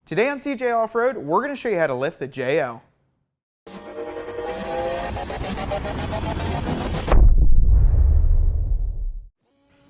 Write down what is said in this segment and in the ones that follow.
Today on CJ Off-Road, we're going to show you how to lift the JL.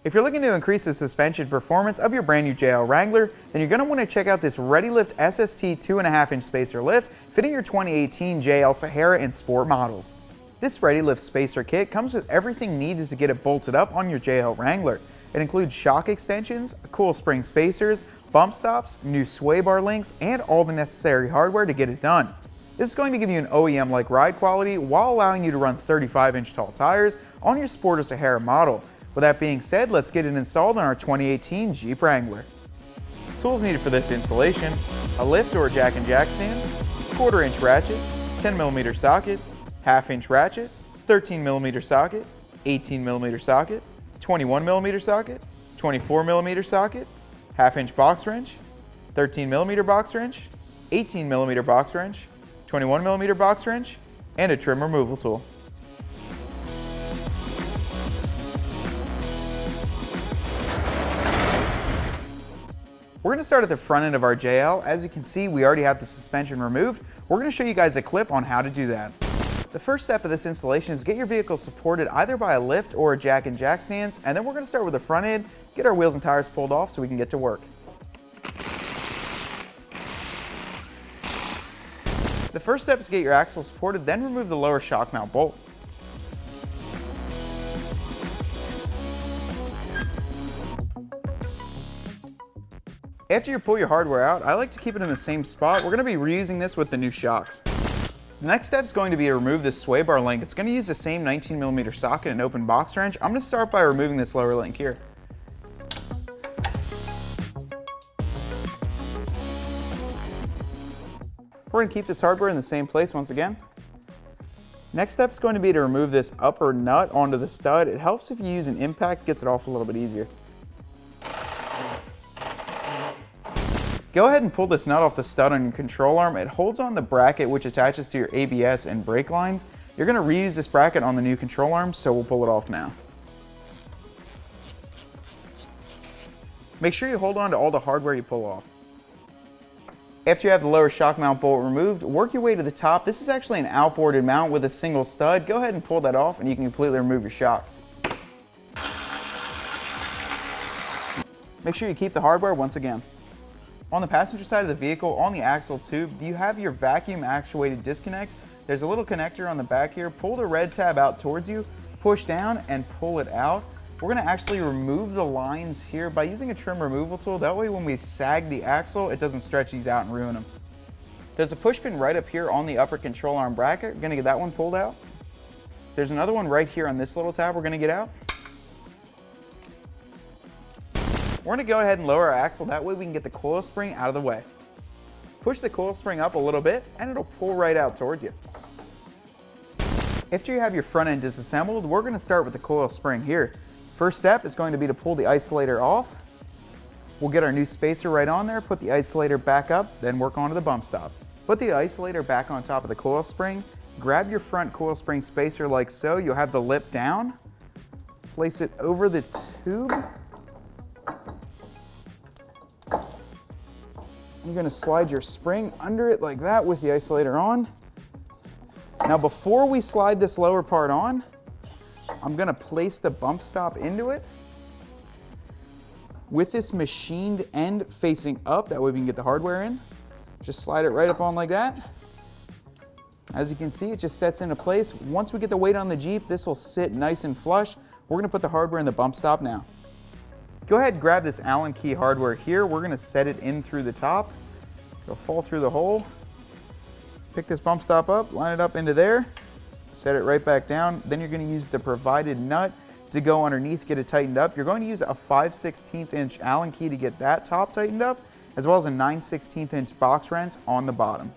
If you're looking to increase the suspension performance of your brand new JL Wrangler, then you're going to want to check out this ReadyLIFT SST 2.5-inch spacer lift fitting your 2018 JL Sahara and Sport models. This ReadyLIFT spacer kit comes with everything needed to get it bolted up on your JL Wrangler. It includes shock extensions, coil spring spacers, bump stops, new sway bar links, and all the necessary hardware to get it done. This is going to give you an OEM-like ride quality while allowing you to run 35-inch tall tires on your Sport or Sahara model. With that being said, let's get it installed on our 2018 Jeep Wrangler. Tools needed for this installation: a lift or jack and jack stands, 1/4-inch ratchet, 10mm socket, 1/2-inch ratchet, 13mm socket, 18mm socket, 21mm socket, 24mm socket, 1/2-inch box wrench, 13mm box wrench, 18mm box wrench, 21mm box wrench, and a trim removal tool. We're going to start at the front end of our JL. As you can see, we already have the suspension removed. We're going to show you guys a clip on how to do that. The first step of this installation is get your vehicle supported either by a lift or a jack and jack stands, and then we're going to start with the front end, get our wheels and tires pulled off so we can get to work. The first step is get your axle supported, then remove the lower shock mount bolt. After you pull your hardware out, I like to keep it in the same spot. We're going to be reusing this with the new shocks. The next step is going to be to remove this sway bar link. It's going to use the same 19mm socket and open box wrench. I'm going to start by removing this lower link here. We're going to keep this hardware in the same place once again. Next step is going to be to remove this upper nut onto the stud. It helps if you use an impact, gets it off a little bit easier. Go ahead and pull this nut off the stud on your control arm. It holds on the bracket which attaches to your ABS and brake lines. You're going to reuse this bracket on the new control arm, so we'll pull it off now. Make sure you hold on to all the hardware you pull off. After you have the lower shock mount bolt removed, work your way to the top. This is actually an outboarded mount with a single stud. Go ahead and pull that off and you can completely remove your shock. Make sure you keep the hardware once again. On the passenger side of the vehicle, on the axle tube, you have your vacuum actuated disconnect. There's a little connector on the back here. Pull the red tab out towards you, push down and pull it out. We're going to actually remove the lines here by using a trim removal tool. That way when we sag the axle, it doesn't stretch these out and ruin them. There's a push pin right up here on the upper control arm bracket. We're going to get that one pulled out. There's another one right here on this little tab we're going to get out. We're going to go ahead and lower our axle, that way we can get the coil spring out of the way. Push the coil spring up a little bit and it'll pull right out towards you. After you have your front end disassembled, we're going to start with the coil spring here. First step is going to be to pull the isolator off. We'll get our new spacer right on there, put the isolator back up, then work onto the bump stop. Put the isolator back on top of the coil spring, grab your front coil spring spacer like so. You'll have the lip down, place it over the tube. You're going to slide your spring under it like that with the isolator on. Now before we slide this lower part on, I'm going to place the bump stop into it with this machined end facing up. That way we can get the hardware in. Just slide it right up on like that. As you can see, it just sets into place. Once we get the weight on the Jeep, this will sit nice and flush. We're going to put the hardware in the bump stop now. Go ahead and grab this Allen key hardware here. We're going to set it in through the top. It'll fall through the hole. Pick this bump stop up, line it up into there, set it right back down. Then you're going to use the provided nut to go underneath, get it tightened up. You're going to use a 5/16 inch Allen key to get that top tightened up, as well as a 9/16 inch box wrench on the bottom.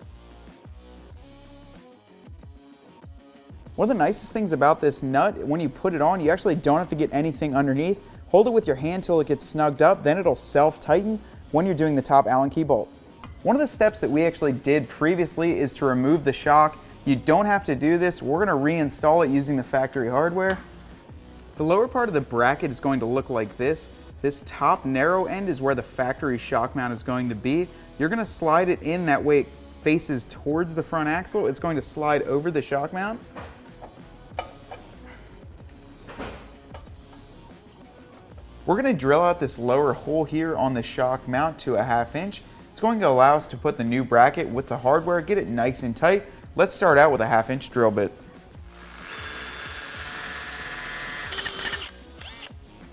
One of the nicest things about this nut, when you put it on, you actually don't have to get anything underneath. Hold it with your hand till it gets snugged up, then it'll self-tighten when you're doing the top Allen key bolt. One of the steps that we actually did previously is to remove the shock. You don't have to do this. We're going to reinstall it using the factory hardware. The lower part of the bracket is going to look like this. This top narrow end is where the factory shock mount is going to be. You're going to slide it in, that way it faces towards the front axle. It's going to slide over the shock mount. We're going to drill out this lower hole here on the shock mount to a 1/2 inch. It's going to allow us to put the new bracket with the hardware, get it nice and tight. Let's start out with a 1/2 inch drill bit.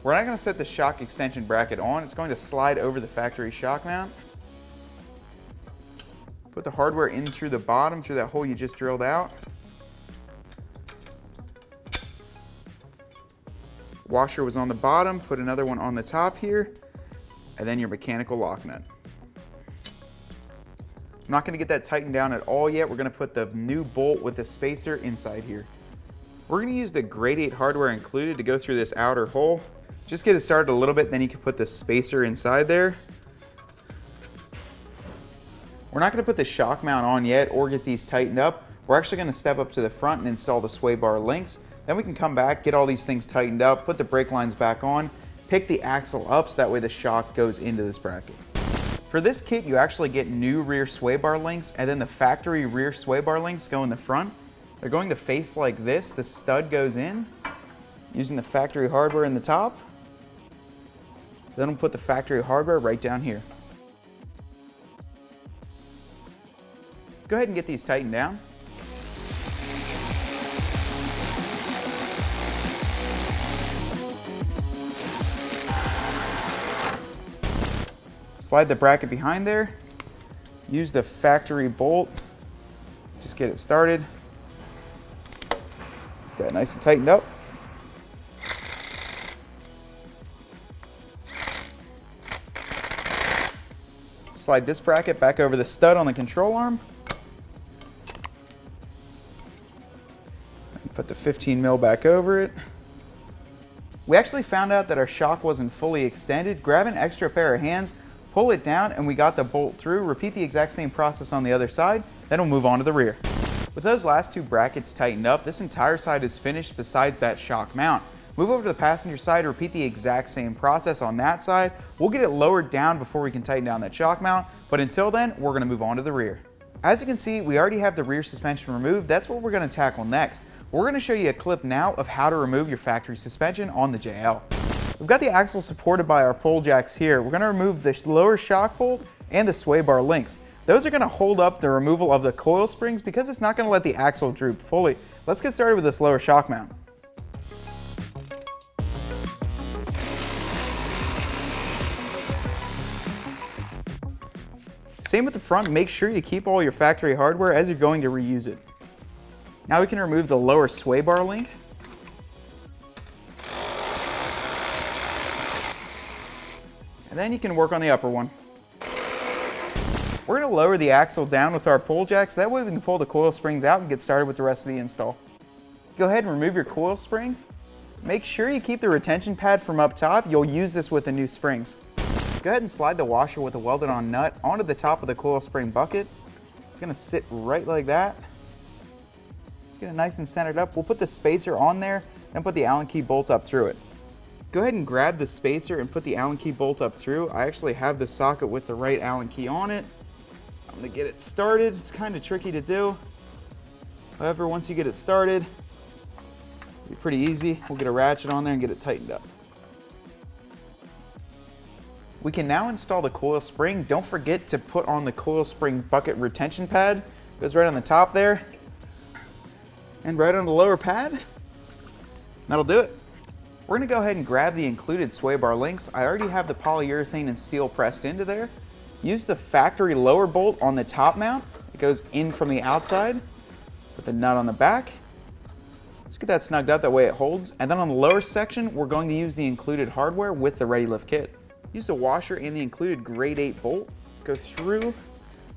We're not going to set the shock extension bracket on. It's going to slide over the factory shock mount. Put the hardware in through the bottom, through that hole you just drilled out. Washer was on the bottom, put another one on the top here, and then your mechanical lock nut. I'm not going to get that tightened down at all yet. We're going to put the new bolt with the spacer inside here. We're going to use the grade 8 hardware included to go through this outer hole. Just get it started a little bit, then you can put the spacer inside there. We're not going to put the shock mount on yet or get these tightened up. We're actually going to step up to the front and install the sway bar links. Then we can come back, get all these things tightened up, put the brake lines back on, pick the axle up so that way the shock goes into this bracket. For this kit, you actually get new rear sway bar links, and then the factory rear sway bar links go in the front. They're going to face like this. The stud goes in using the factory hardware in the top. Then we'll put the factory hardware right down here. Go ahead and get these tightened down. Slide the bracket behind there. Use the factory bolt. Just get it started. Get it nice and tightened up. Slide this bracket back over the stud on the control arm. Put the 15 mil back over it. We actually found out that our shock wasn't fully extended. Grab an extra pair of hands, pull it down, and we got the bolt through. Repeat the exact same process on the other side, then we'll move on to the rear. With those last two brackets tightened up, this entire side is finished besides that shock mount. Move over to the passenger side, repeat the exact same process on that side. We'll get it lowered down before we can tighten down that shock mount, but until then, we're going to move on to the rear. As you can see, we already have the rear suspension removed. That's what we're going to tackle next. We're going to show you a clip now of how to remove your factory suspension on the JL. We've got the axle supported by our pull jacks here. We're going to remove the lower shock bolt and the sway bar links. Those are going to hold up the removal of the coil springs because it's not going to let the axle droop fully. Let's get started with this lower shock mount. Same with the front, make sure you keep all your factory hardware as you're going to reuse it. Now we can remove the lower sway bar link. And then you can work on the upper one. We're going to lower the axle down with our pull jacks, that way we can pull the coil springs out and get started with the rest of the install. Go ahead and remove your coil spring. Make sure you keep the retention pad from up top. You'll use this with the new springs. Go ahead and slide the washer with a welded on nut onto the top of the coil spring bucket. It's going to sit right like that. Get it nice and centered up. We'll put the spacer on there and put the Allen key bolt up through it. Go ahead and grab the spacer and put the Allen key bolt up through. I actually have the socket with the right Allen key on it. I'm going to get it started. It's kind of tricky to do. However, once you get it started, it'll be pretty easy. We'll get a ratchet on there and get it tightened up. We can now install the coil spring. Don't forget to put on the coil spring bucket retention pad. It goes right on the top there and right on the lower pad. That'll do it. We're going to go ahead and grab the included sway bar links. I already have the polyurethane and steel pressed into there. Use the factory lower bolt on the top mount. It goes in from the outside. Put the nut on the back. Just get that snugged up, that way it holds. And then on the lower section, we're going to use the included hardware with the ReadyLIFT Kit. Use the washer and the included grade 8 bolt. Go through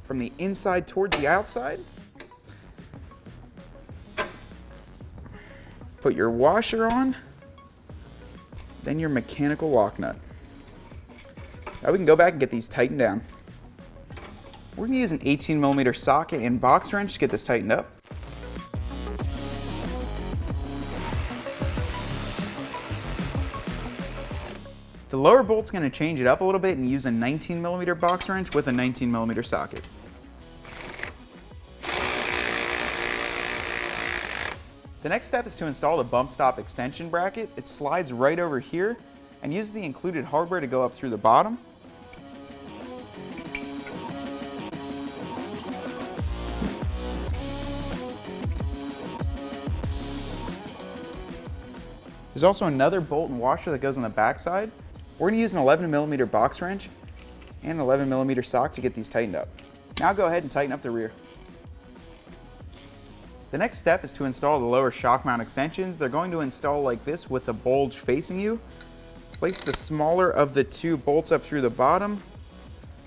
from the inside towards the outside. Put your washer on, then your mechanical lock nut. Now we can go back and get these tightened down. We're going to use an 18mm socket and box wrench to get this tightened up. The lower bolt's going to change it up a little bit and use a 19mm box wrench with a 19mm socket. The next step is to install the bump stop extension bracket. It slides right over here and uses the included hardware to go up through the bottom. There's also another bolt and washer that goes on the back side. We're going to use an 11mm box wrench and an 11mm sock to get these tightened up. Now go ahead and tighten up the rear. The next step is to install the lower shock mount extensions. They're going to install like this with a bulge facing you. Place the smaller of the two bolts up through the bottom.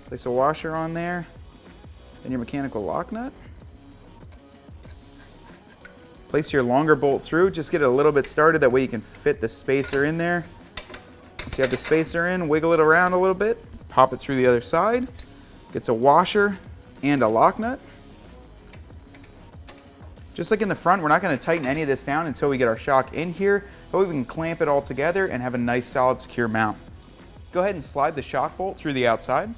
Place a washer on there, then your mechanical lock nut. Place your longer bolt through, just get it a little bit started, that way you can fit the spacer in there. Once you have the spacer in, wiggle it around a little bit, pop it through the other side. Gets a washer and a lock nut. Just like in the front, we're not going to tighten any of this down until we get our shock in here, but we can clamp it all together and have a nice solid secure mount. Go ahead and slide the shock bolt through the outside.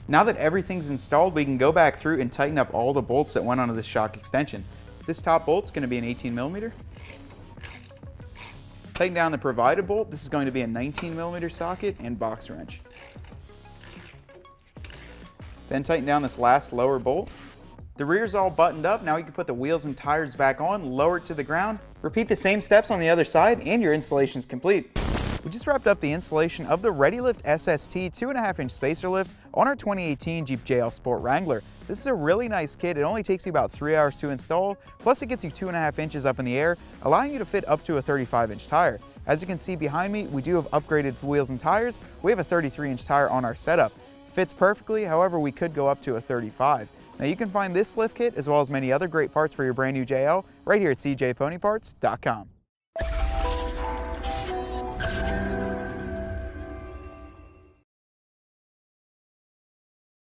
Now that everything's installed, we can go back through and tighten up all the bolts that went onto the shock extension. This top bolt's going to be an 18mm. Tighten down the provided bolt. This is going to be a 19mm socket and box wrench. Then tighten down this last lower bolt. The rear's all buttoned up. Now you can put the wheels and tires back on, lower it to the ground. Repeat the same steps on the other side and your installation's complete. We just wrapped up the installation of the ReadyLIFT SST 2.5-inch spacer lift on our 2018 Jeep JL Sport Wrangler. This is a really nice kit. It only takes you about 3 hours to install, plus it gets you 2.5 inches up in the air, allowing you to fit up to a 35-inch tire. As you can see behind me, we do have upgraded wheels and tires. We have a 33-inch tire on our setup. Fits perfectly, however, we could go up to a 35. Now you can find this lift kit as well as many other great parts for your brand new JL right here at cjponyparts.com.